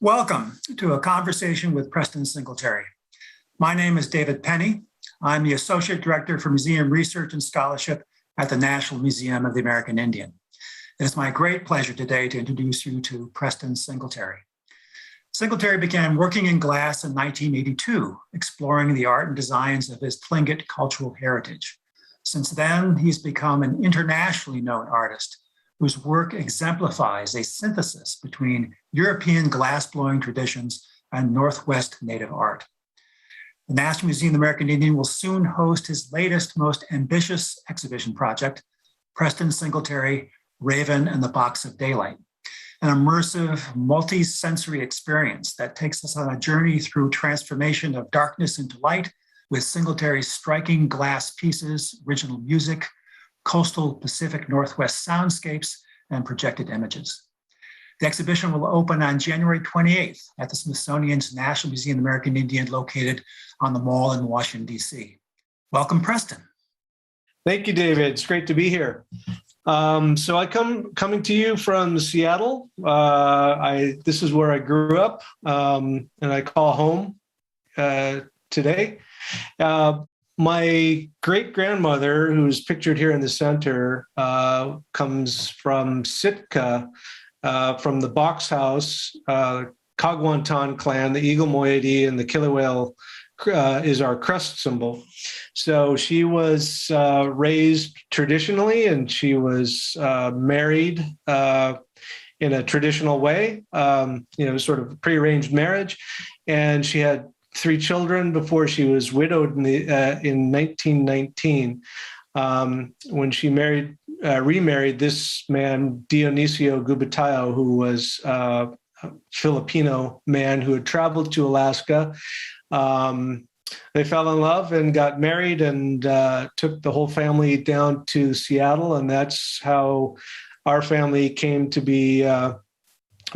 Welcome to a conversation with Preston Singletary. My name is David Penny. I'm the Associate Director for Museum Research and Scholarship at the National Museum of the American Indian. It is my great pleasure today to introduce you to Preston Singletary. Singletary began working in glass in 1982, exploring the art and designs of his Tlingit cultural heritage. Since then, he's become an internationally known artist whose work exemplifies a synthesis between European glassblowing traditions and Northwest Native art. The National Museum of the American Indian will soon host his latest, most ambitious exhibition project, Preston Singletary, Raven and the Box of Daylight, an immersive, multi-sensory experience that takes us on a journey through transformation of darkness into light with Singletary's striking glass pieces, original music, coastal Pacific Northwest soundscapes, and projected images. The exhibition will open on January 28th at the Smithsonian's National Museum of the American Indian located on the Mall in Washington, D.C. Welcome, Preston. Thank you, David. It's great to be here. So I coming to you from Seattle. This is where I grew up, and I call home today. My great-grandmother, who's pictured here in the center, comes from Sitka, from the Box House, Kagwantan clan, the eagle moiety, and the killer whale is our crest symbol. So she was raised traditionally, and she was married in a traditional way, sort of prearranged marriage, and she had 3 children before she was widowed in 1919. When she remarried this man, Dionisio Gubitayo, who was a Filipino man who had traveled to Alaska. They fell in love and got married and took the whole family down to Seattle. And that's how our family came to be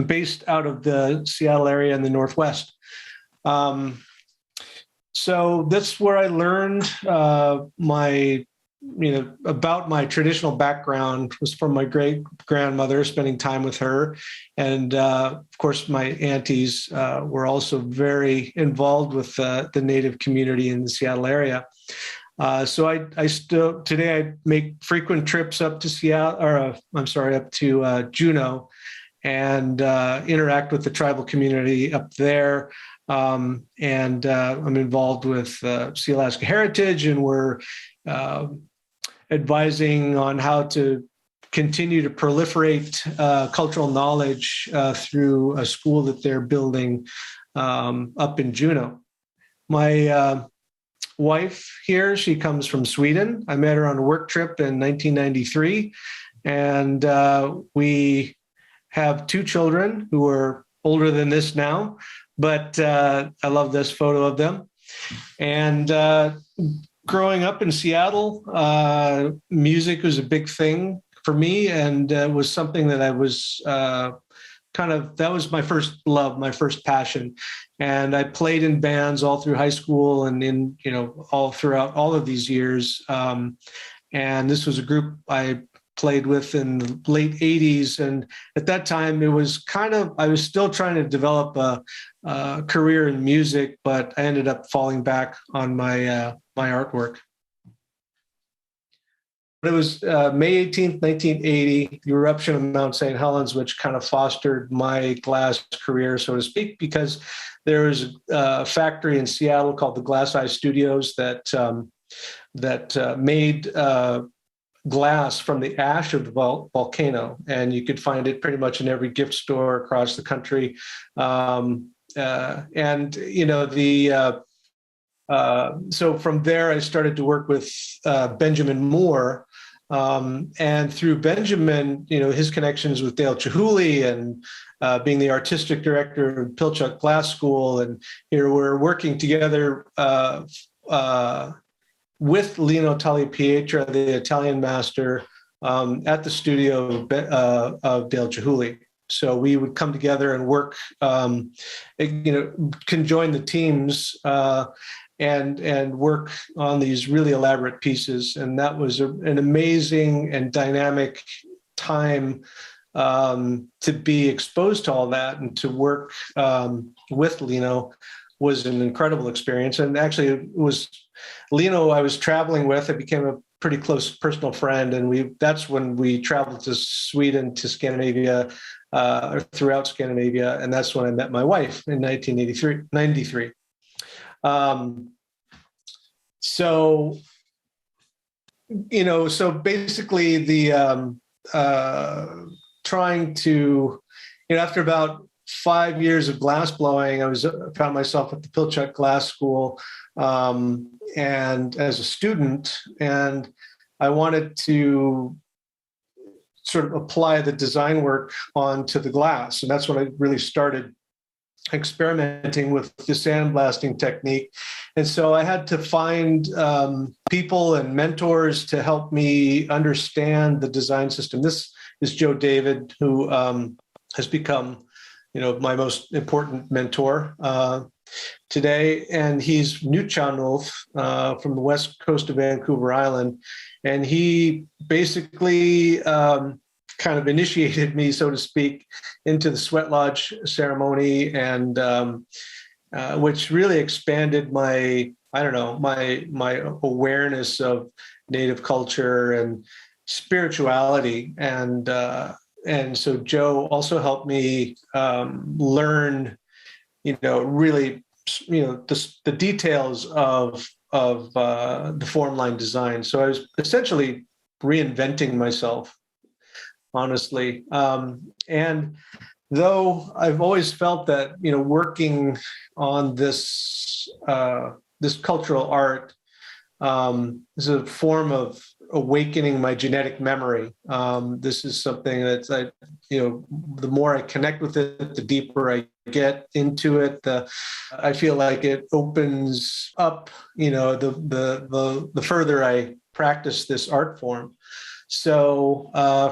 based out of the Seattle area in the Northwest. So that's where I learned about my traditional background was from my great-grandmother, spending time with her. And of course, my aunties were also very involved with the Native community in the Seattle area. So today I make frequent trips up to up to Juneau and interact with the tribal community up there. I'm involved with Sea Alaska Heritage, and we're advising on how to continue to proliferate cultural knowledge through a school that they're building up in Juneau. My wife here, she comes from Sweden. I met her on a work trip in 1993, and we have 2 children who are older than this now. But I love this photo of them. And growing up in Seattle, music was a big thing for me, and was something that I was that was my first love, my first passion. And I played in bands all through high school and all throughout all of these years. And this was a group I played with in the late 80s. And at that time, it was I was still trying to develop a career in music, but I ended up falling back on my artwork. But it was May 18th, 1980, the eruption of Mount St. Helens, which kind of fostered my glass career, so to speak, because there was a factory in Seattle called the Glass Eye Studios that made glass from the ash of the volcano, and you could find it pretty much in every gift store across the country. So from there, I started to work with Benjamin Moore, and through Benjamin, his connections with Dale Chihuly and being the artistic director of Pilchuck Glass School, and here we're working together with Lino Tagliapietra, the Italian master, at the studio of Dale Chihuly. So we would come together and work, conjoin the teams and work on these really elaborate pieces. And that was an amazing and dynamic time to be exposed to all that and to work with Lino was an incredible experience. And actually, it was Lino I was traveling with. I became a pretty close personal friend, and that's when we traveled to Sweden, to Scandinavia, or throughout Scandinavia, and that's when I met my wife in 1993. So basically the trying to, after about 5 years of glass blowing, I found myself at the Pilchuck Glass School, and as a student, and I wanted to sort of apply the design work onto the glass. And that's when I really started experimenting with the sandblasting technique. And so I had to find people and mentors to help me understand the design system. This is Joe David, who has become, my most important mentor today. And he's Nutchanulf from the west coast of Vancouver Island. And he basically kind of initiated me, so to speak, into the sweat lodge ceremony, and which really expanded my awareness of Native culture and spirituality. And so Joe also helped me learn, really, the details of the form line design. So I was essentially reinventing myself, honestly. And though I've always felt that, working on this cultural art is a form of awakening my genetic memory. This is something that's, the more I connect with it, the deeper I get into it, I feel like it opens up, the further I practice this art form. So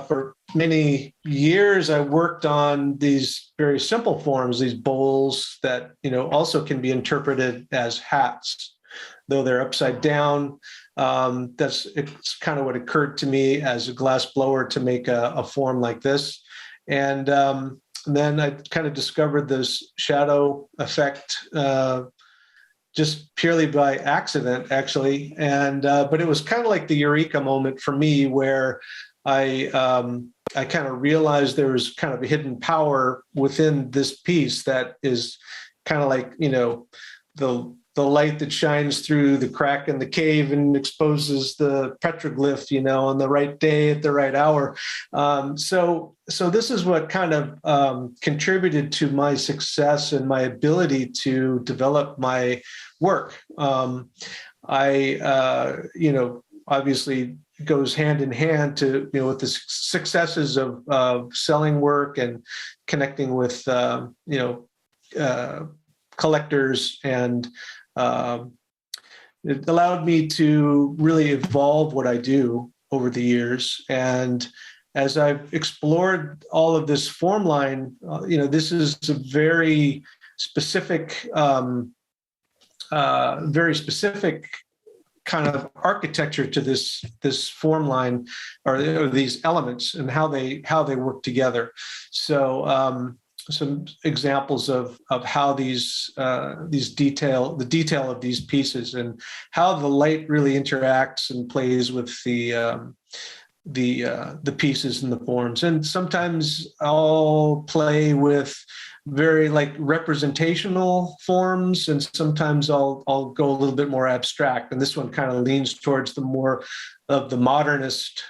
for many years, I worked on these very simple forms, these bowls that, also can be interpreted as hats, though they're upside down. It's kind of what occurred to me as a glass blower to make a form like this. And then I kind of discovered this shadow effect just purely by accident, actually. And but it was kind of like the eureka moment for me, where I kind of realized there was kind of a hidden power within this piece that is kind of like, the light that shines through the crack in the cave and exposes the petroglyph, on the right day at the right hour. So this is what kind of contributed to my success and my ability to develop my work. Obviously goes hand in hand to, with the successes of selling work and connecting with, collectors, and it allowed me to really evolve what I do over the years. And as I've explored all of this form line, this is a very specific kind of architecture to this form line, or these elements, and how they work together. So some examples of how the detail of these pieces, and how the light really interacts and plays with the pieces and the forms. And sometimes I'll play with very representational forms, and sometimes I'll go a little bit more abstract. And this one kind of leans towards the more of the modernist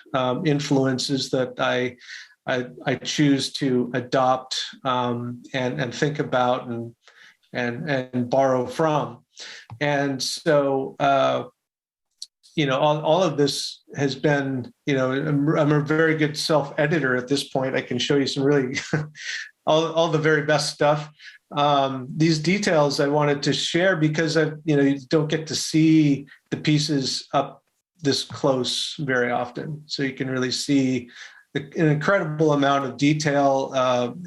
influences that I choose to adopt and think about and borrow from. And so, all of this has been, I'm a very good self-editor at this point. I can show you some really, all the very best stuff. These details I wanted to share because you don't get to see the pieces up this close very often. So you can really see an incredible amount of detail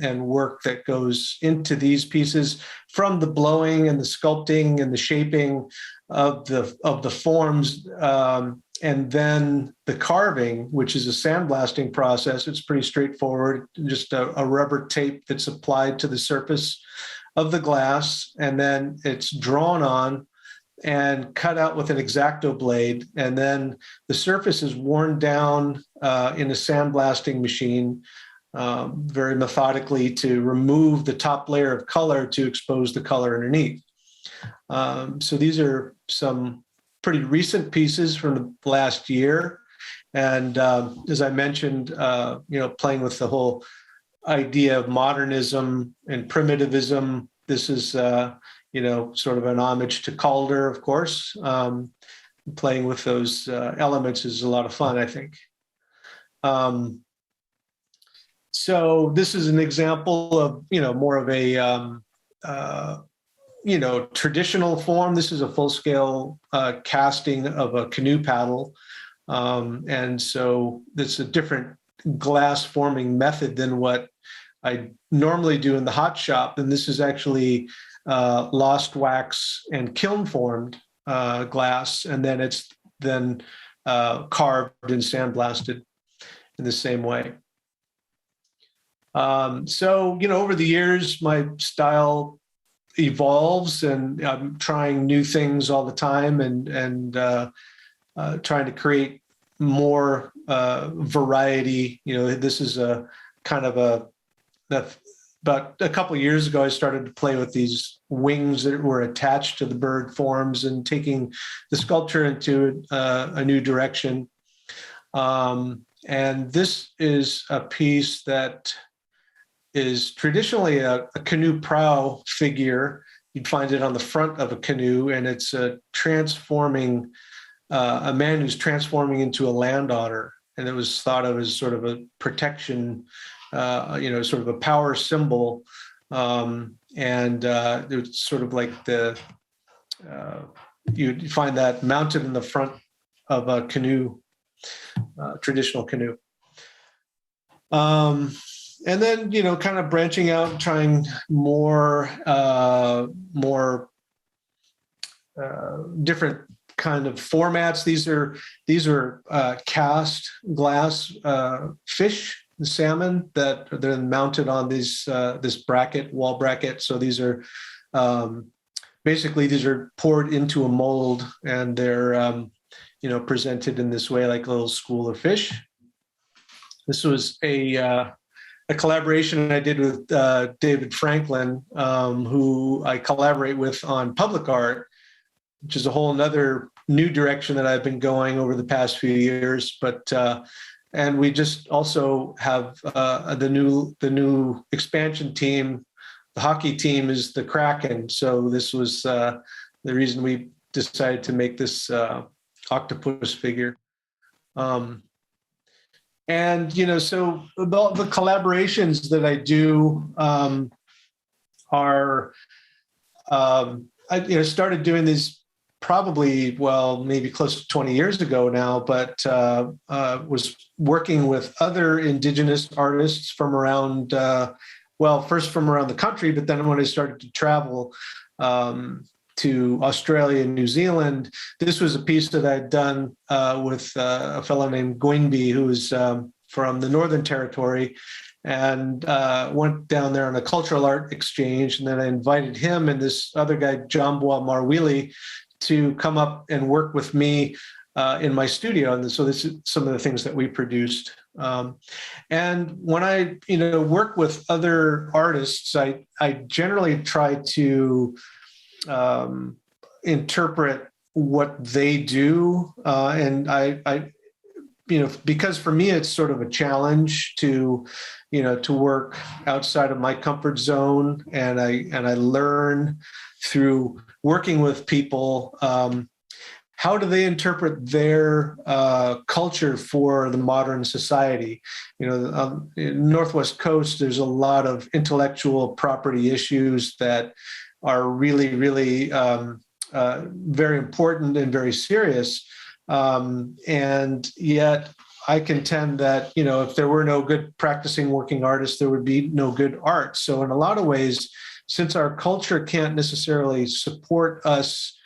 and work that goes into these pieces, from the blowing and the sculpting and the shaping of the forms, and then the carving, which is a sandblasting process. It's pretty straightforward, just a rubber tape that's applied to the surface of the glass, and then it's drawn on and cut out with an X-Acto blade. And then the surface is worn down in a sandblasting machine very methodically to remove the top layer of color to expose the color underneath. So these are some pretty recent pieces from the last year. And as I mentioned, playing with the whole idea of modernism and primitivism, this is, sort of an homage to Calder, of course. Playing with those elements is a lot of fun, I think. So this is an example of, more of a, traditional form. This is a full-scale casting of a canoe paddle. And so it's a different glass forming method than what I normally do in the hot shop. And this is actually lost wax and kiln formed glass. And then it's then carved and sandblasted in the same way. So, over the years, my style evolves, and I'm trying new things all the time, and trying to create more variety. This is a kind of about a couple of years ago, I started to play with these wings that were attached to the bird forms and taking the sculpture into a new direction. And this is a piece that is traditionally a canoe prow figure. You'd find it on the front of a canoe, and it's a man who's transforming into a land otter. And it was thought of as sort of a protection, sort of a power symbol. And it's sort of like you'd find that mounted in the front of a canoe, traditional canoe. And then, kind of branching out and trying more different kind of formats. These are cast glass fish, salmon, that are then mounted on this wall bracket. So these are basically poured into a mold, and they're presented in this way, like a little school of fish. This was a collaboration I did with David Franklin, who I collaborate with on public art, which is a whole another new direction that I've been going over the past few years. But and we just also have the new expansion team. The hockey team is the Kraken. So this was the reason we decided to make this octopus figure. And, so the collaborations that I do are, I started doing these probably, maybe close to 20 years ago now, but was working with other Indigenous artists from around, first from around the country, but then when I started to travel to Australia and New Zealand, this was a piece that I'd done with a fellow named Goinby, who was from the Northern Territory, and went down there on a cultural art exchange. And then I invited him and this other guy, Jambwa Marwili, to come up and work with me in my studio. And so this is some of the things that we produced. And when I, work with other artists, I generally try to interpret what they do. And I, because for me, it's sort of a challenge to work outside of my comfort zone. And I learn through working with people, how do they interpret their culture for the modern society? In Northwest Coast, there's a lot of intellectual property issues that are really, really very important and very serious. And yet I contend that, if there were no good practicing working artists, there would be no good art. So in a lot of ways, since our culture can't necessarily support us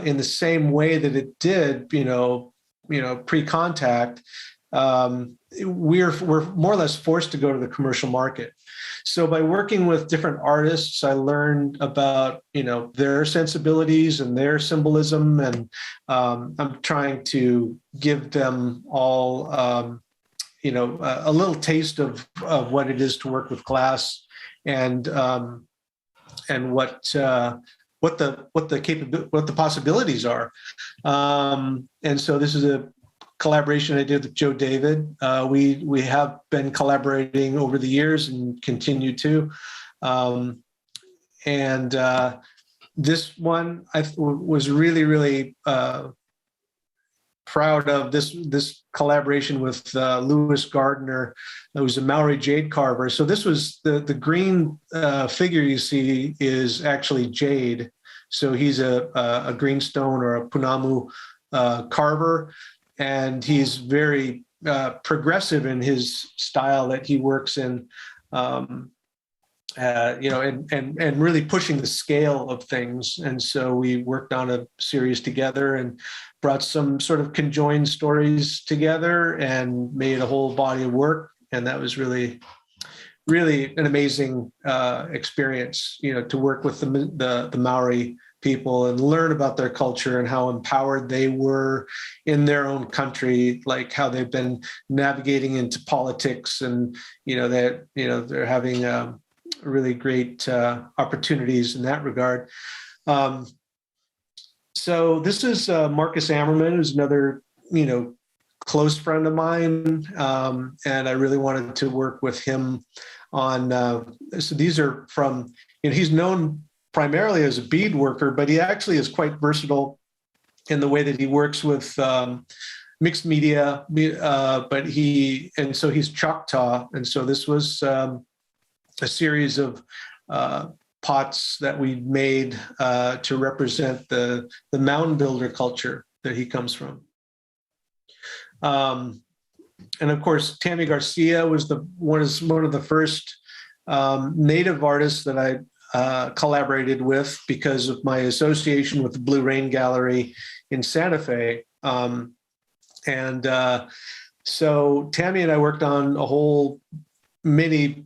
in the same way that it did, pre-contact, we're more or less forced to go to the commercial market. So by working with different artists, I learned about their sensibilities and their symbolism, and I'm trying to give them all a little taste of what it is to work with glass, and what the possibilities are. And so this is a collaboration I did with Joe David. We have been collaborating over the years and continue to. This one I was really, really proud of this collaboration with Lewis Gardner, who's a Maori jade carver. So this was the green figure you see is actually jade. So he's a greenstone or a punamu carver, and he's very progressive in his style that he works in. And really pushing the scale of things. And so we worked on a series together and brought some sort of conjoined stories together and made a whole body of work. And that was really, really an amazing experience, to work with the Maori people and learn about their culture and how empowered they were in their own country, like how they've been navigating into politics, and they're having really great opportunities in that regard. So this is Marcus Ammerman, who's another, close friend of mine. And I really wanted to work with him on, so these are from, he's known primarily as a bead worker, but he actually is quite versatile in the way that he works with mixed media, so he's Choctaw. And so this was a series of pots that we made to represent the mound builder culture that he comes from. And of course, Tammy Garcia was one of the first native artists that I collaborated with because of my association with the Blue Rain Gallery in Santa Fe. So Tammy and I worked on a whole mini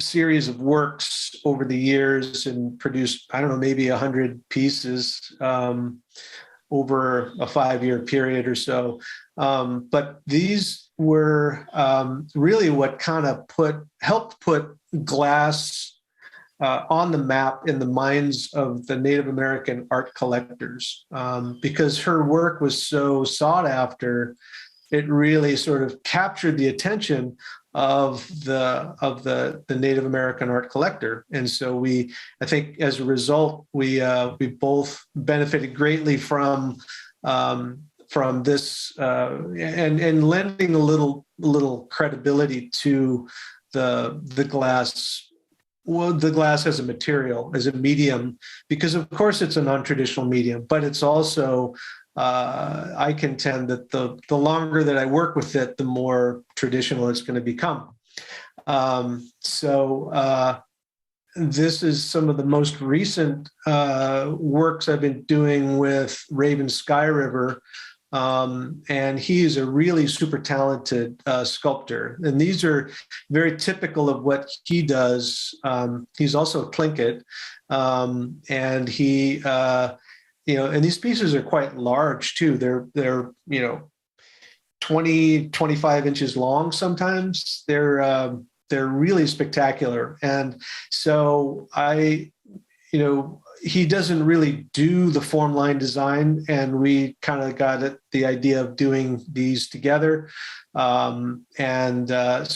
series of works over the years and produced, maybe 100 pieces over a 5-year period or so. But these were really what kind of helped put glass on the map in the minds of the Native American art collectors, because her work was so sought after. It really sort of captured the attention of the Native American art collector. And so I think as a result, we both benefited greatly from this and lending a little credibility to the glass. Well, the glass as a material, as a medium, because of course it's a non-traditional medium, but it's also, I contend that the longer that I work with it, the more traditional it's going to become. This is some of the most recent works I've been doing with Raven Sky River. And he is a really super talented sculptor. And these are very typical of what he does. He's also a Tlingit. And he, and these pieces are quite large too. They're 20, 25 inches long sometimes. They're really spectacular. And so he doesn't really do the form line design, and we kind of got the idea of doing these together. So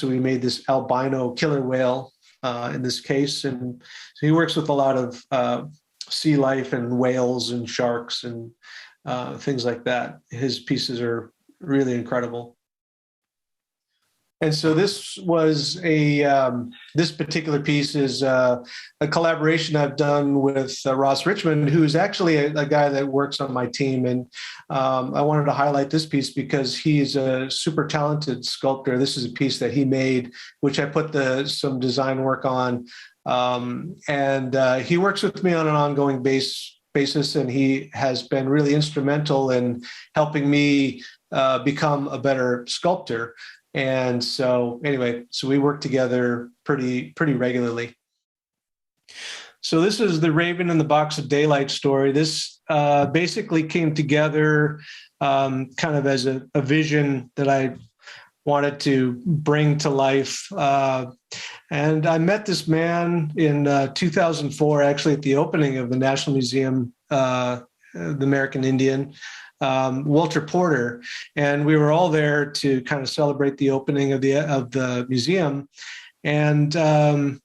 we made this albino killer whale in this case. And so he works with a lot of sea life and whales and sharks and things like that. His pieces are really incredible. And so this was this particular piece is a collaboration I've done with Ross Richmond, who's actually a guy that works on my team. And I wanted to highlight this piece because he's a super talented sculptor. This is a piece that he made, which I put some design work on. He works with me on an ongoing basis, and he has been really instrumental in helping me become a better sculptor. And so anyway, so we work together pretty regularly. So this is the Raven in the Box of Daylight story. This basically came together kind of as a vision that I wanted to bring to life. And I met this man in 2004, actually at the opening of the National Museum, the American Indian, Walter Porter, and we were all there to kind of celebrate the opening of the museum. And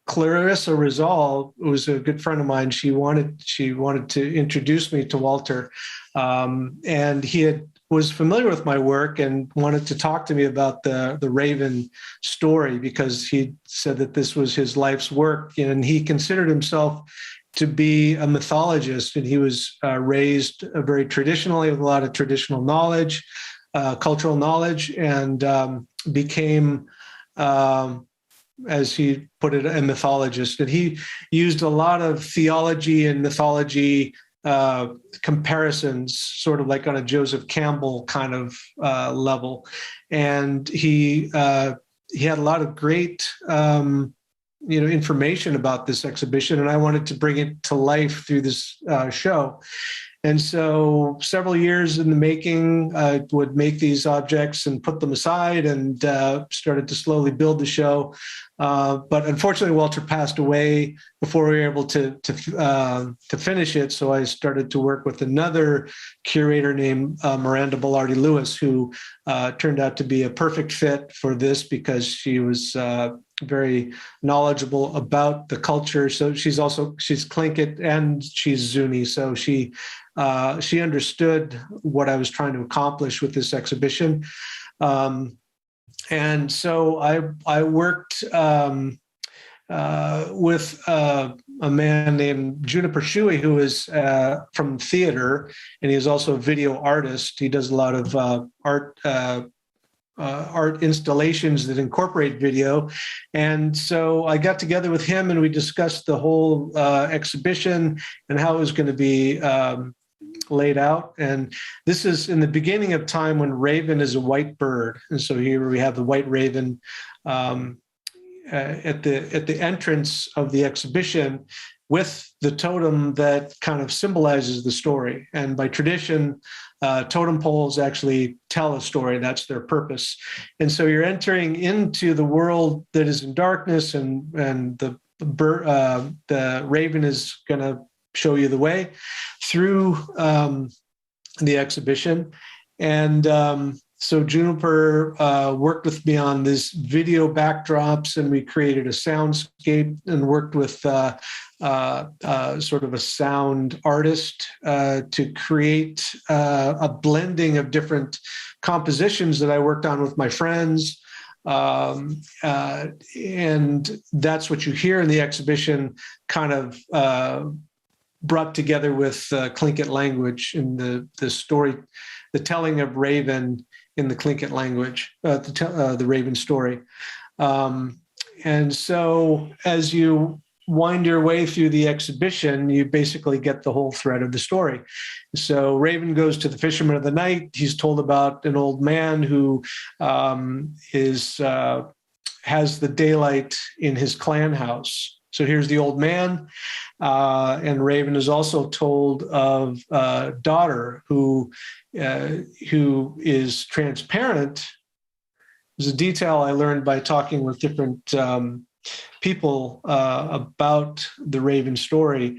Clarissa Rizal, who was a good friend of mine, she wanted to introduce me to Walter, and he was familiar with my work and wanted to talk to me about the Raven story, because he said that this was his life's work, and he considered himself to be a mythologist, and he was raised very traditionally with a lot of traditional knowledge, cultural knowledge, and became, as he put it, a mythologist. And he used a lot of theology and mythology comparisons, sort of like on a Joseph Campbell kind of level. And he had a lot of great information about this exhibition, and I wanted to bring it to life through this show. And so several years in the making, I would make these objects and put them aside, and started to slowly build the show. But unfortunately, Walter passed away before we were able to finish it. So I started to work with another curator named Miranda Bellardi Lewis, who turned out to be a perfect fit for this, because she was very knowledgeable about the culture. So she's Tlingit and she's Zuni. So she understood what I was trying to accomplish with this exhibition. And so I worked with a man named Juniper Shui, who is from theater, and he is also a video artist. He does a lot of art installations that incorporate video. And so I got together with him, and we discussed the whole exhibition and how it was going to be laid out. And this is in the beginning of time when raven is a white bird. And so here we have the white raven at the entrance of the exhibition, with the totem that kind of symbolizes the story. And by tradition, totem poles actually tell a story. That's their purpose. And so you're entering into the world that is in darkness, and the raven is going to show you the way through the exhibition. And so Juniper worked with me on this video backdrops, and we created a soundscape and worked with sort of a sound artist to create a blending of different compositions that I worked on with my friends. And that's what you hear in the exhibition, kind of brought together with Tlingit language in the story, the telling of Raven in the Tlingit language, the Raven story. And so as you wind your way through the exhibition, you basically get the whole thread of the story. So Raven goes to the fisherman of the night. He's told about an old man who has the daylight in his clan house. So here's the old man. And Raven is also told of a daughter who is transparent. There's a detail I learned by talking with different people about the Raven story,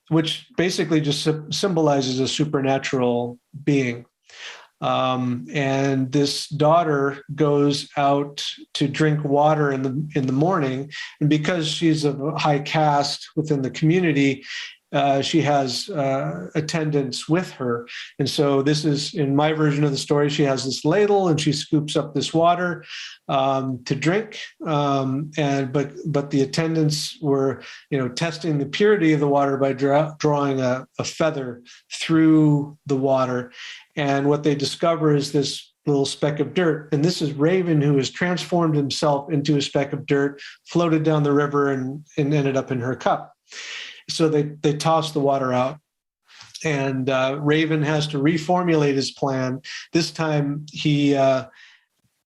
which basically just symbolizes a supernatural being. And this daughter goes out to drink water in the morning, and because she's of a high caste within the community, she has attendants with her. And so this is, in my version of the story, she has this ladle and she scoops up this water to drink. But the attendants were, testing the purity of the water by drawing a feather through the water. And what they discover is this little speck of dirt. And this is Raven, who has transformed himself into a speck of dirt, floated down the river and ended up in her cup. So they toss the water out. And Raven has to reformulate his plan. This time he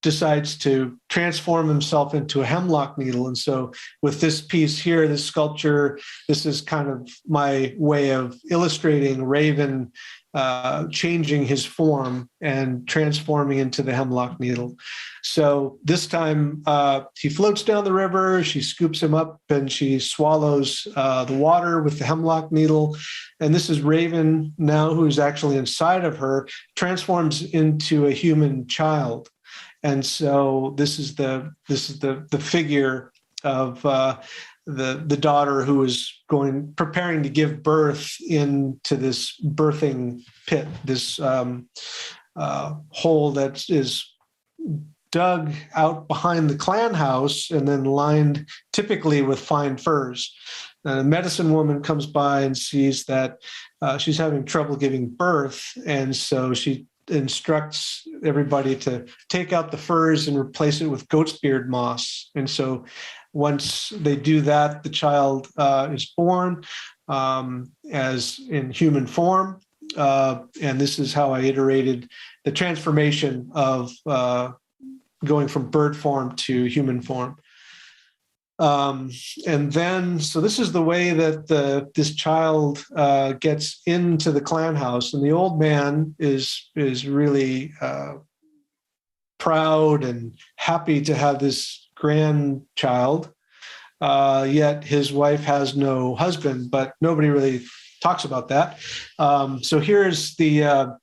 decides to transform himself into a hemlock needle. And so with this piece here, this sculpture, this is kind of my way of illustrating Raven changing his form and transforming into the hemlock needle. So this time he floats down the river, she scoops him up and she swallows the water with the hemlock needle. And this is Raven now, who's actually inside of her, transforms into a human child. And so this is the figure of the daughter who is preparing to give birth into this birthing pit, this hole that is dug out behind the clan house and then lined typically with fine furs. A medicine woman comes by and sees that she's having trouble giving birth, and so she instructs everybody to take out the furs and replace it with goat's beard moss. And so once they do that, the child is born as in human form. And this is how I iterated the transformation of going from bird form to human form. And then, so this is the way that this child gets into the clan house, and the old man is really proud and happy to have this grandchild. Yet his wife has no husband, but nobody really talks about that. So here's the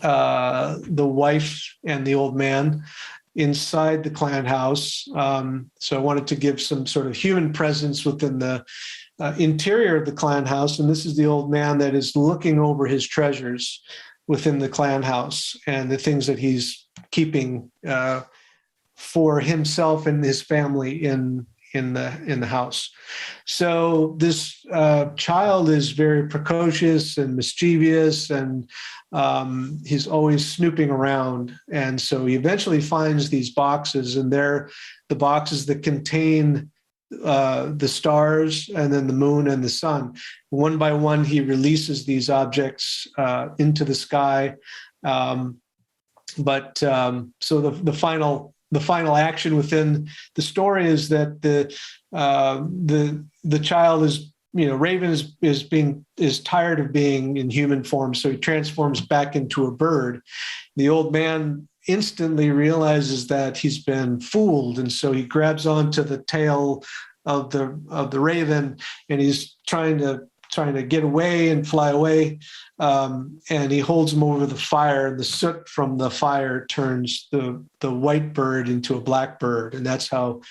wife and the old man inside the clan house. So I wanted to give some sort of human presence within the interior of the clan house. And this is the old man that is looking over his treasures within the clan house and the things that he's keeping for himself and his family in the house. So this child is very precocious and mischievous, and he's always snooping around. And so he eventually finds these boxes, and they're the boxes that contain the stars and then the moon and the sun. One by one, he releases these objects into the sky. So the final action within the story is that the child is, Raven is tired of being in human form, so he transforms back into a bird. The old man instantly realizes that he's been fooled, and so he grabs onto the tail of the raven, and he's trying to get away and fly away, and he holds him over the fire, and the soot from the fire turns the white bird into a black bird, and that's how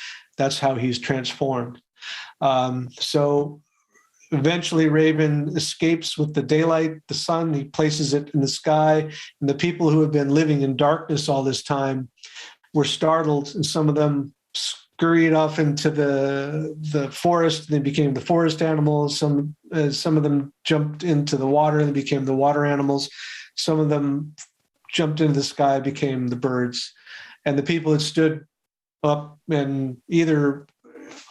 he's transformed. So eventually Raven escapes with the daylight, the sun. He places it in the sky, and the people who have been living in darkness all this time were startled, and some of them scurried off into the forest. They became the forest animals. Some of them jumped into the water and became the water animals. Some of them jumped into the sky, became the birds. And the people that stood up and either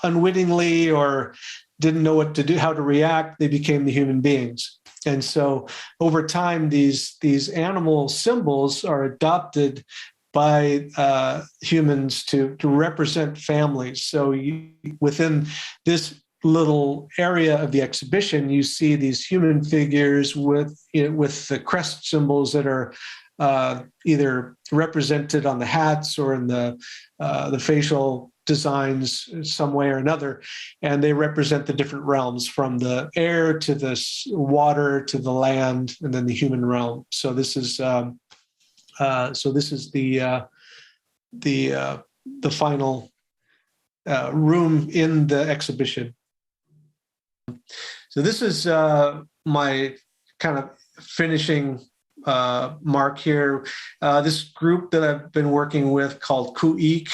unwittingly or didn't know what to do, how to react, they became the human beings. And so over time, these animal symbols are adopted by humans to represent families. So within this little area of the exhibition, you see these human figures with the crest symbols that are either represented on the hats or in the facial designs some way or another, and they represent the different realms, from the air to the water to the land, and then the human realm. So this is the final room in the exhibition. So this is my kind of finishing mark here. This group that I've been working with called Ku'ik,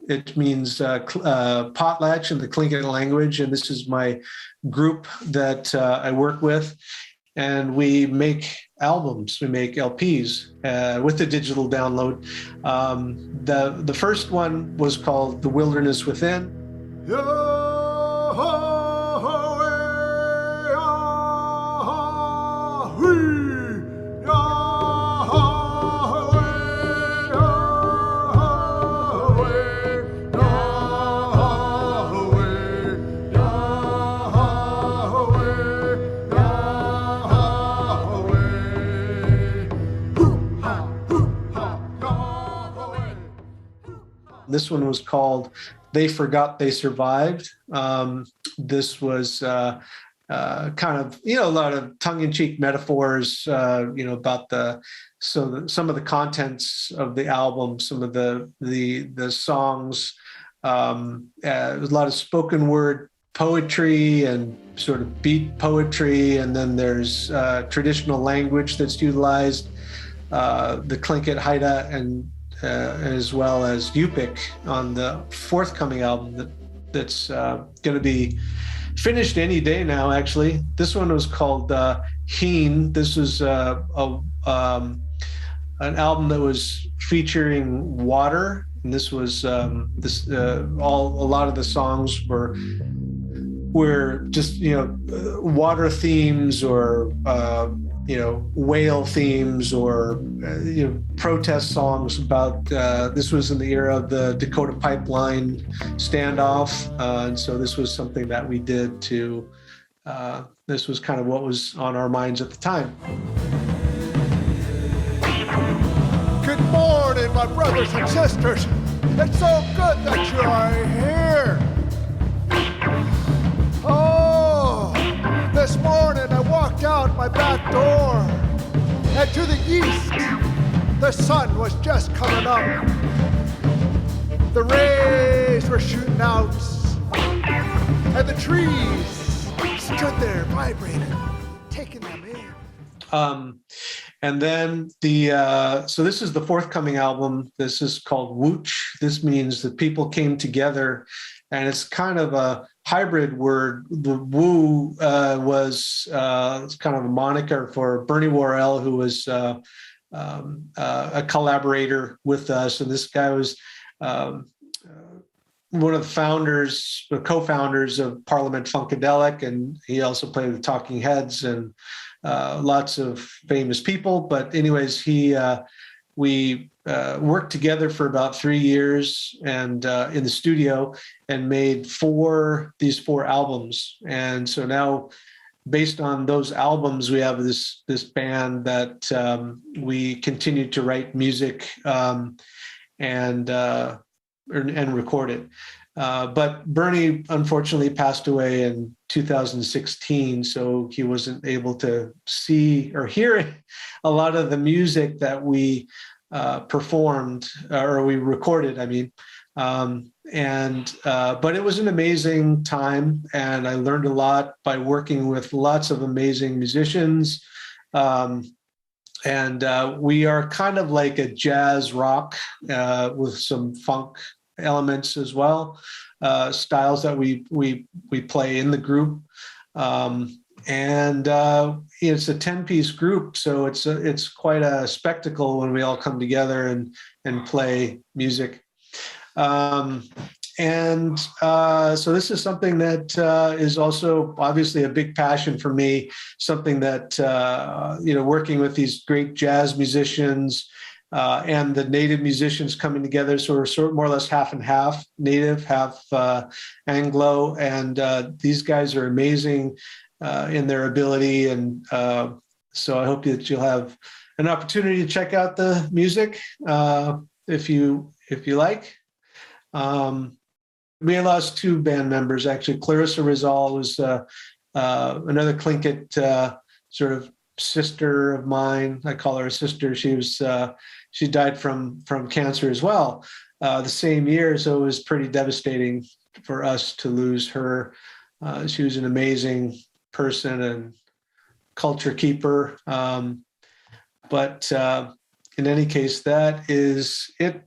it means potlatch in the Tlingit language, and this is my group that I work with. And we make albums, we make LPs with the digital download. The first one was called The Wilderness Within. This one was called They Forgot They Survived. This was kind of, a lot of tongue-in-cheek metaphors, about some of the contents of the album, some of the songs, a lot of spoken word poetry and sort of beat poetry. And then there's traditional language that's utilized, the Tlingit, Haida, and as well as Yupik on the forthcoming album that's going to be finished any day now, actually. This one was called Heen. This was an album that was featuring water. And this was a lot of the songs were just, water themes or, whale themes or, protest songs about, this was in the era of the Dakota Pipeline standoff. And so this was something that we did this was kind of what was on our minds at the time. Good morning, my brothers and sisters. It's so good that you are here. Oh, this morning I walked out my back door, and to the east, the sun was just coming up. The rays were shooting out, and the trees stood there vibrating, taking them in. And then so this is the forthcoming album. This is called Wooch. This means that people came together, and it's kind of a hybrid word. The woo was kind of a moniker for Bernie Worrell, who was a collaborator with us. And this guy was one of the co-founders of Parliament Funkadelic, and he also played with Talking Heads and lots of famous people. But anyways, we worked together for about 3 years and in the studio and made these four albums. And so now, based on those albums, we have this band that we continue to write music and record it. But Bernie unfortunately passed away in 2016, so he wasn't able to see or hear a lot of the music that we performed or we recorded, I mean. But it was an amazing time, and I learned a lot by working with lots of amazing musicians. And we are kind of like a jazz rock with some funk elements as well, styles that we play in the group. And it's a 10-piece group, so it's quite a spectacle when we all come together and play music. So this is something that is also obviously a big passion for me, something that, working with these great jazz musicians and the native musicians coming together. So we're sort of more or less half and half native, half Anglo. And these guys are amazing in their ability. And so I hope that you'll have an opportunity to check out the music if you like. We lost two band members, actually. Clarissa Rizal was another Tlingit sort of sister of mine. I call her a sister. She died from cancer as well the same year, so it was pretty devastating for us to lose her. She was an amazing person and culture keeper. But in any case, that is it.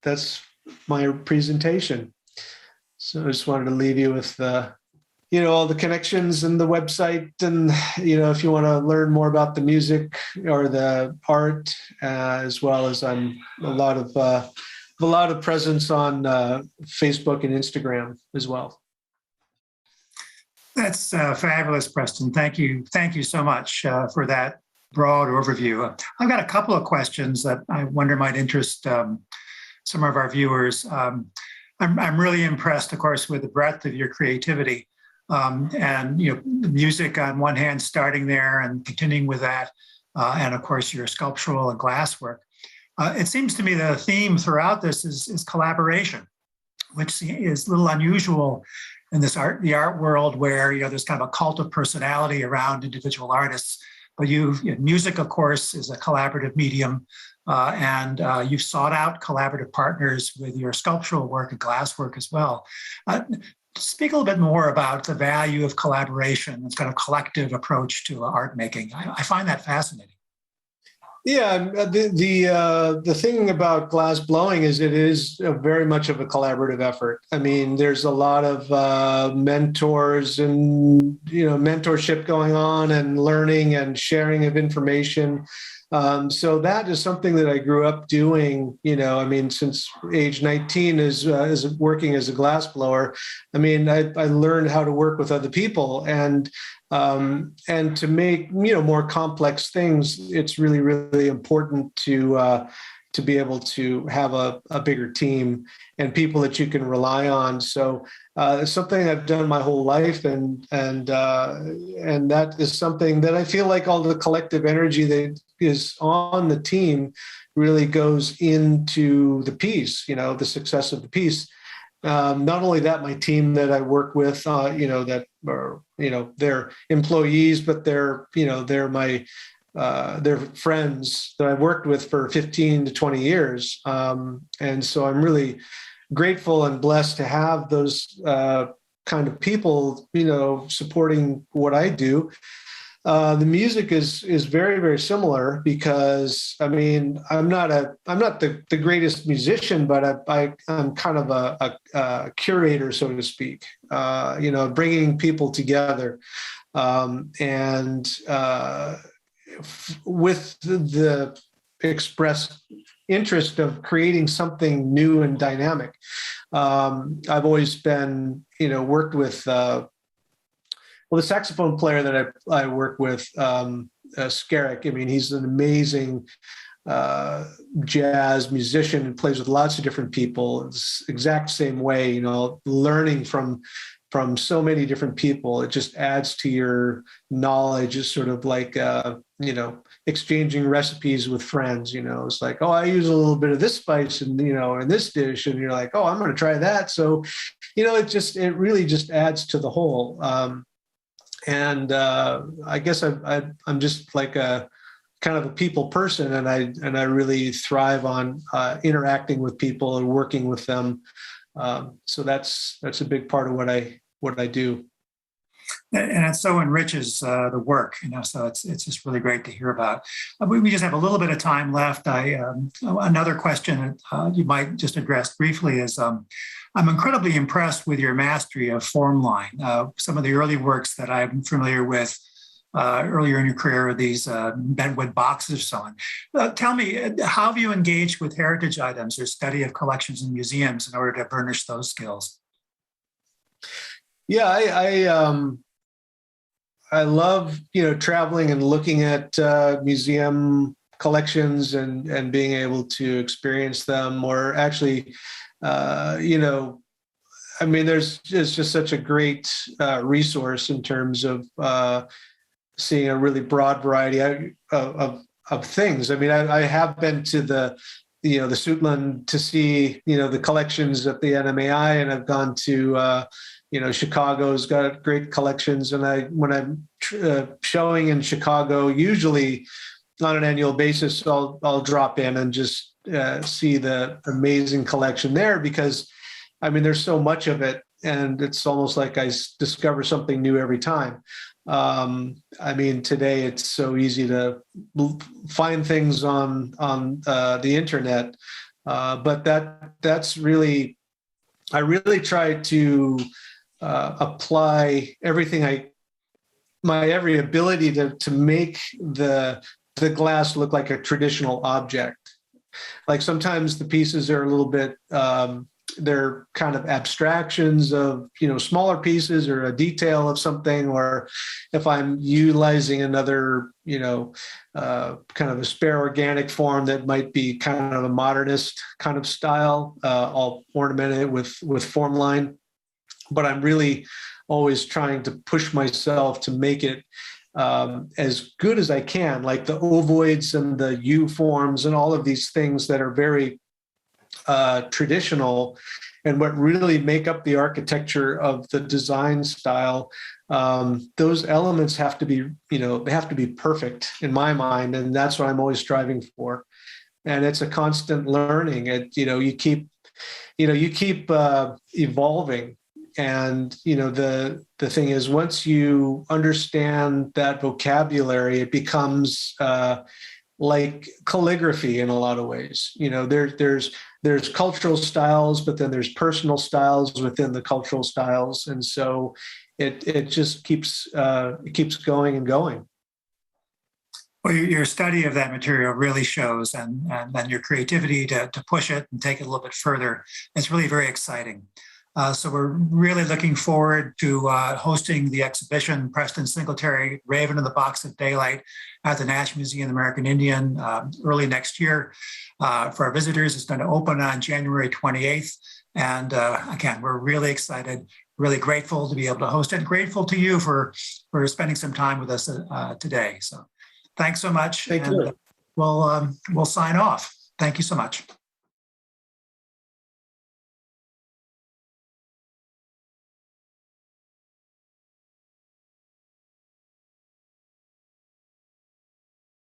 That's my presentation. So I just wanted to leave you with all the connections and the website, and if you want to learn more about the music or the art, as well as I'm a lot of presence on Facebook and Instagram as well. That's fabulous, Preston. Thank you so much for that broad overview. I've got a couple of questions that I wonder might interest some of our viewers. I'm really impressed, of course, with the breadth of your creativity, and the music on one hand, starting there and continuing with that, and of course your sculptural and glass work. It seems to me the theme throughout this is collaboration, which is a little unusual in the art world, where there's kind of a cult of personality around individual artists. But music, of course, is a collaborative medium, and you've sought out collaborative partners with your sculptural work and glass work as well. Speak a little bit more about the value of collaboration, this kind of collective approach to art making. I find that fascinating. Yeah, the thing about glass blowing is it is very much of a collaborative effort. I mean, there's a lot of mentors and mentorship going on, and learning and sharing of information. So that is something that I grew up doing. I mean, since age 19 is working as a glass blower. I mean, I learned how to work with other people, and to make more complex things. It's really, really important to be able to have a bigger team and people that you can rely on. So it's something I've done my whole life, and that is something that I feel like all the collective energy that is on the team really goes into the piece, the success of the piece. Not only that, my team that I work with, that are, they're employees, but they're my they're friends that I've worked with for 15 to 20 years. And so I'm really grateful and blessed to have those kind of people, supporting what I do. The music is very, very similar, because I mean, I'm not the greatest musician, but I'm kind of a curator, so to speak, bringing people together, and with the expressed interest of creating something new and dynamic. I've always been, worked with, the saxophone player that I work with, Skerrick. I mean, he's an amazing jazz musician and plays with lots of different people. It's exact same way, learning from so many different people. It just adds to your knowledge. It's sort of like, exchanging recipes with friends. It's like, oh, I use a little bit of this spice and, in this dish. And you're like, oh, I'm going to try that. So, it really just adds to the whole. And I guess I'm just like a kind of a people person, and I really thrive on interacting with people and working with them. So that's a big part of what I do. And it so enriches the work, so it's just really great to hear about. We just have a little bit of time left. Another question you might just address briefly is, I'm incredibly impressed with your mastery of form line. Some of the early works that I'm familiar with earlier in your career, these bentwood boxes and so on. Tell me, how have you engaged with heritage items or study of collections and museums in order to burnish those skills? Yeah, I love, traveling and looking at museum collections and being able to experience them, or actually, I mean, it's just such a great resource in terms of seeing a really broad variety of things. I mean, I have been to the Suitland to see, the collections at the NMAI, and I've gone to, Chicago's got great collections. And when I'm showing in Chicago, usually on an annual basis, I'll drop in and just see the amazing collection there, because I mean, there's so much of it, and it's almost like I discover something new every time. I mean, today it's so easy to find things on the internet, but that's really, I really try to apply everything my every ability to make the glass look like a traditional object. Like sometimes the pieces are a little bit, they're kind of abstractions of, smaller pieces or a detail of something, or if I'm utilizing another, kind of a spare organic form that might be kind of a modernist kind of style, I'll ornament it with form line. But I'm really always trying to push myself to make it as good as I can, like the ovoids and the U forms and all of these things that are very traditional and what really make up the architecture of the design style. Those elements have to be, they have to be perfect in my mind. And that's what I'm always striving for. And it's a constant learning. You keep evolving. And, the thing is, once you understand that vocabulary, it becomes like calligraphy in a lot of ways. There's cultural styles, but then there's personal styles within the cultural styles. And so it just keeps going and going. Well, your study of that material really shows, and your creativity to push it and take it a little bit further. It's really very exciting. So we're really looking forward to hosting the exhibition, Preston Singletary, Raven in the Box of Daylight, at the National Museum of the American Indian early next year. For our visitors, it's going to open on January 28th. And again, we're really excited, really grateful to be able to host it. Grateful to you for spending some time with us today. So thanks so much. Thank you. We'll sign off. Thank you so much.